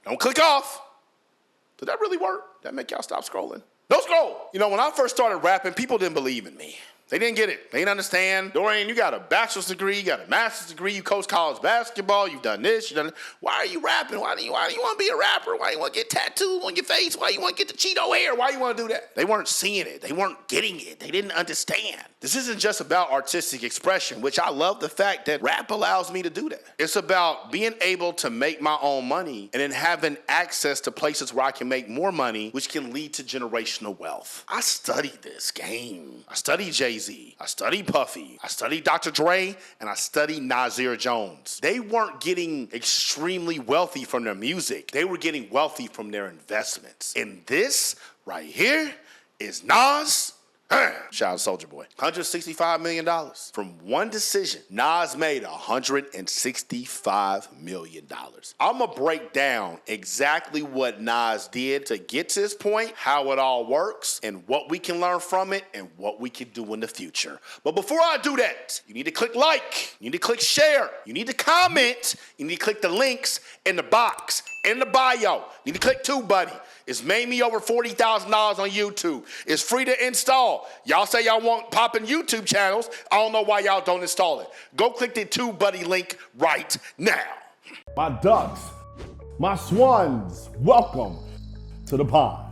Don't click off. Did that really work? That make y'all stop scrolling? Don't scroll. You know, when I first started rapping, people didn't believe in me. They didn't get it. They didn't understand. Dorian, you got a bachelor's degree, you got a master's degree, you coach college basketball, you've done this, you've done that. Why are you rapping? Why do you want to be a rapper? Why do you want to get tattoos on your face? Why do you want to get the Cheeto hair? Why do you want to do that? They weren't seeing it. They weren't getting it. They didn't understand. This isn't just about artistic expression, which I love the fact that rap allows me to do that. It's about being able to make my own money and then having access to places where I can make more money, which can lead to generational wealth. I studied this game. I studied Jay-Z. I studied Puffy. I studied Dr. Dre, and I studied Nasir Jones. They weren't getting extremely wealthy from their music. They were getting wealthy from their investments. And this right here is Nas. Shout out to Soulja Boy. $165 million from one decision. Nas made $165 million. I'm going to break down exactly what Nas did to get to this point, how it all works, and what we can learn from it, and what we can do in the future. But before I do that, you need to click like, you need to click share, you need to comment, you need to click the links in the box, in the bio. You need to click TubeBuddy. It's made me over $40,000 on YouTube. It's free to install. Y'all say y'all want popping YouTube channels. I don't know why y'all don't install it. Go click the TubeBuddy link right now. My ducks, my swans, welcome to the pond.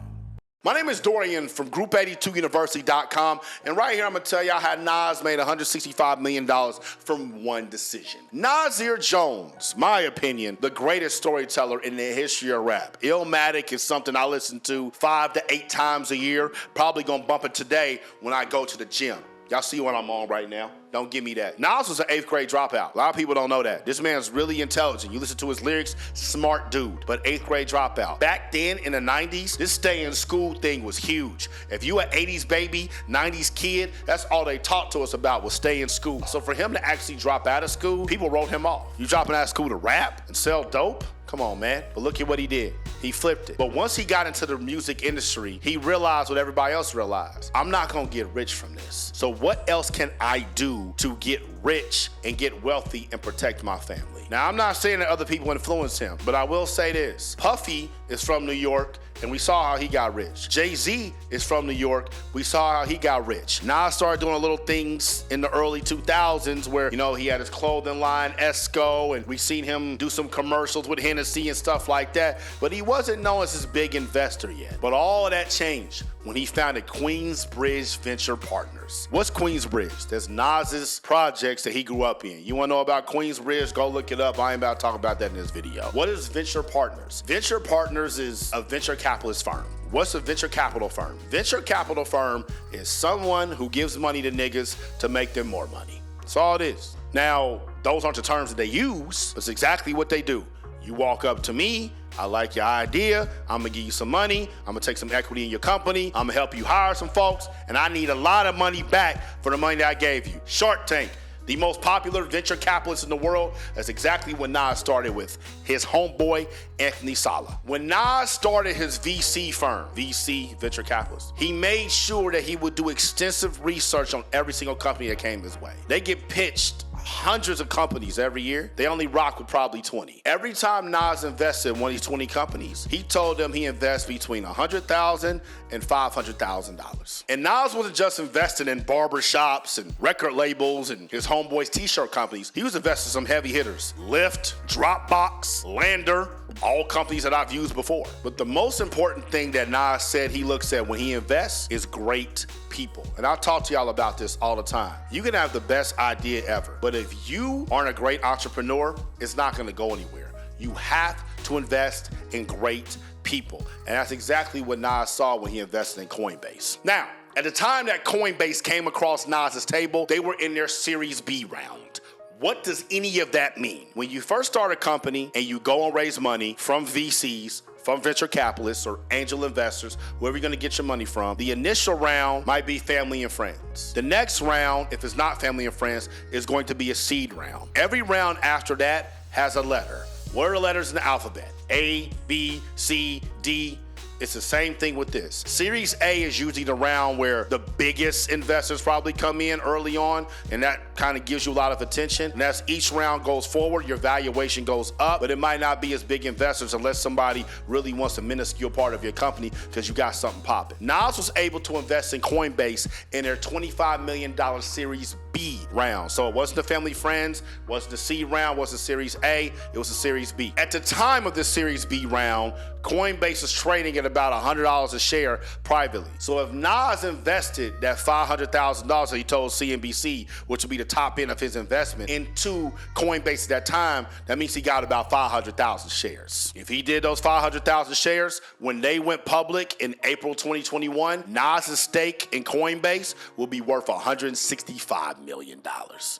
My name is Dorian from Group82University.com, and right here I'm going to tell y'all how Nas made $165 million from one decision. Nasir Jones, my opinion, the greatest storyteller in the history of rap. Illmatic is something I listen to 5 to 8 times a year. Probably going to bump it today when I go to the gym. Y'all see what I'm on right now? Don't give me that. Nas was an 8th grade dropout. A lot of people don't know that. This man's really intelligent. You listen to his lyrics, smart dude, but 8th grade dropout. Back then in the 90s, this stay in school thing was huge. If you an 80s baby, 90s kid, that's all they taught to us about was stay in school. So for him to actually drop out of school, people wrote him off. You dropping out of school to rap and sell dope? Come on, man. But look at what he did. He flipped it. But once he got into the music industry, he realized what everybody else realized. I'm not gonna get rich from this. So what else can I do to get rich and get wealthy and protect my family? Now, I'm not saying that other people influenced him, but I will say this. Puffy is from New York, and we saw how he got rich. Jay-Z is from New York. We saw how he got rich. Nas started doing little things in the early 2000s where, you know, he had his clothing line, Esco, and we seen him do some commercials with Hennessy and stuff like that, but he wasn't known as this big investor yet. But all of that changed when he founded Queensbridge Venture Partners. What's Queensbridge? That's Nas's projects that he grew up in. You wanna know about Queensbridge? Go look it up. I ain't about to talk about that in this video. What is Venture Partners? Venture Partners is a venture capitalist firm. What's a venture capital firm? Venture capital firm is someone who gives money to niggas to make them more money. That's all it is. Now, those aren't the terms that they use. That's exactly what they do. You walk up to me, I like your idea, I'm gonna give you some money, I'm gonna take some equity in your company, I'm gonna help you hire some folks, and I need a lot of money back for the money that I gave you. Shark Tank, the most popular venture capitalist in the world. That's exactly what Nas started with. His homeboy, Anthony Sala. When Nas started his VC firm, VC, venture capitalist, he made sure that he would do extensive research on every single company that came his way. They get pitched hundreds of companies every year. They only rock with probably 20. Every time Nas invested in one of these 20 companies, he told them he invests between $100,000 and $500,000. And Nas wasn't just investing in barber shops and record labels and his homeboys t-shirt companies. He was investing in some heavy hitters. Lyft, Dropbox, Lander, all companies that I've used before. But the most important thing that Nas said he looks at when he invests is great people. And I'll talk to y'all about this all the time. You can have the best idea ever, but if you aren't a great entrepreneur, it's not gonna go anywhere. You have to invest in great people. And that's exactly what Nas saw when he invested in Coinbase. Now, at the time that Coinbase came across Nas's table, they were in their Series B round. What does any of that mean? When you first start a company and you go and raise money from VCs, from venture capitalists or angel investors, wherever you're gonna get your money from, the initial round might be family and friends. The next round, if it's not family and friends, is going to be a seed round. Every round after that has a letter. What are the letters in the alphabet? A, B, C, D. It's the same thing with this. Series A is usually the round where the biggest investors probably come in early on, and that kind of gives you a lot of attention. And as each round goes forward, your valuation goes up, but it might not be as big investors unless somebody really wants a minuscule part of your company because you got something popping. Nas was able to invest in Coinbase in their $25 million Series B round. So it wasn't the family friends, wasn't the C round, wasn't Series A, it was the Series B. At the time of this Series B round, Coinbase was trading at about $100 a share privately. So if Nas invested that $500,000 that he told CNBC, which would be the top end of his investment, into Coinbase at that time, that means he got about 500,000 shares. If he did those 500,000 shares, when they went public in April 2021, Nas's stake in Coinbase will be worth $165 million.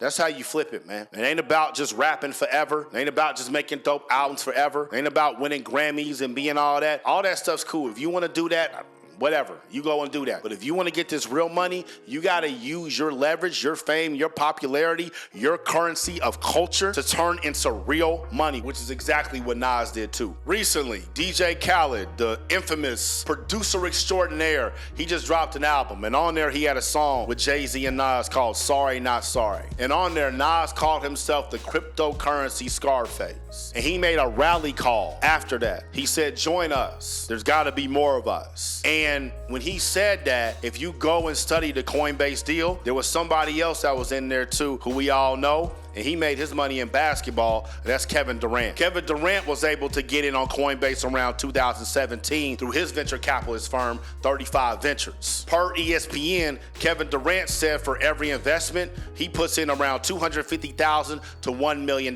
That's how you flip it, man. It ain't about just rapping forever. It ain't about just making dope albums forever. It ain't about winning Grammys and being all that. All that stuff's cool. If you want to do that, whatever, you go and do that. But if you want to get this real money, you got to use your leverage, your fame, your popularity, your currency of culture to turn into real money, which is exactly what Nas did too. Recently, DJ Khaled, the infamous producer extraordinaire, he just dropped an album, and on there he had a song with Jay-Z and Nas called Sorry Not Sorry. And on there, Nas called himself the cryptocurrency Scarface. And he made a rally call after that. He said, join us. There's got to be more of us. And when he said that, if you go and study the Coinbase deal, there was somebody else that was in there too, who we all know, and he made his money in basketball, and that's Kevin Durant. Kevin Durant was able to get in on Coinbase around 2017 through his venture capitalist firm, 35 Ventures. Per ESPN, Kevin Durant said for every investment, he puts in around $250,000 to $1 million.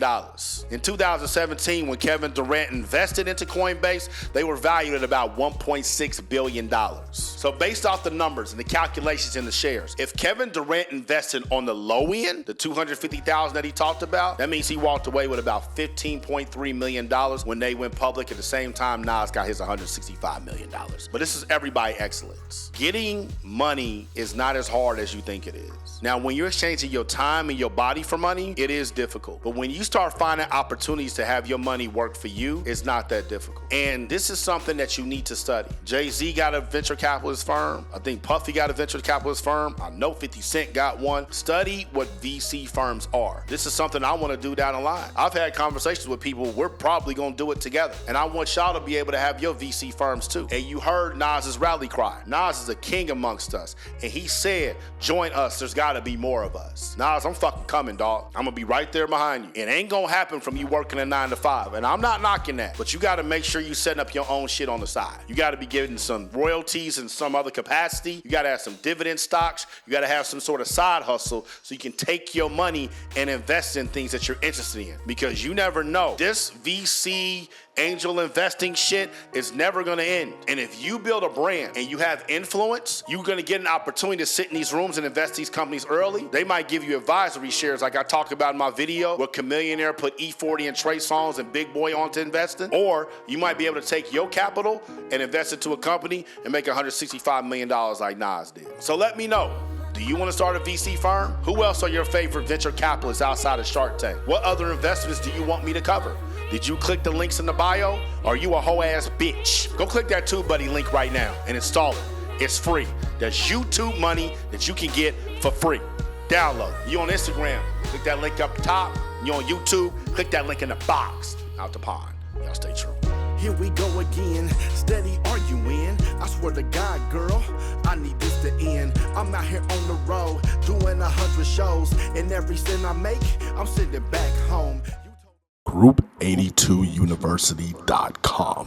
In 2017, when Kevin Durant invested into Coinbase, they were valued at about $1.6 billion. So based off the numbers and the calculations in the shares, if Kevin Durant invested on the low end, the $250,000 that he talked about, that means he walked away with about $15.3 million when they went public. At the same time, Nas got his $165 million. But this is everybody excellence. Getting money is not as hard as you think it is. Now, when you're exchanging your time and your body for money, it is difficult. But when you start finding opportunities to have your money work for you, it's not that difficult. And this is something that you need to study. Jay-Z got a venture capitalist firm. I think Puffy got a venture capitalist firm. I know 50 Cent got one. Study what VC firms are. This is something I want to do down the line. I've had conversations with people. We're probably going to do it together. And I want y'all to be able to have your VC firms too. And you heard Nas's rally cry. Nas is a king amongst us. And he said, join us. There's got to be more of us. Nas, I'm fucking coming, dog. I'm going to be right there behind you. It ain't going to happen from you working a 9 to 5. And I'm not knocking that. But you got to make sure you setting up your own shit on the side. You got to be getting some royalties in some other capacity. You got to have some dividend stocks. You got to have some sort of side hustle so you can take your money and invest in things that you're interested in, because you never know. This VC angel investing shit is never gonna end. And if you build a brand and you have influence, you're gonna get an opportunity to sit in these rooms and invest these companies early. They might give you advisory shares like I talked about in my video where Chamillionaire put E40 and Trey Songz and Big Boy onto investing. Or you might be able to take your capital and invest it to a company and make $165 million like Nas did. So let me know. Do you want to start a VC firm? Who else are your favorite venture capitalists outside of Shark Tank? What other investments do you want me to cover? Did you click the links in the bio? Or are you a hoe ass bitch? Go click that TubeBuddy link right now and install it. It's free. There's YouTube money that you can get for free. Download. You on Instagram, click that link up top. You on YouTube, click that link in the box. Out the pond. Y'all stay true. Here we go again, steady arguing. I swear to God, girl, I need this to end. I'm out here on the road, doing 100 shows, and every cent I make, I'm sending back home. Group82University.com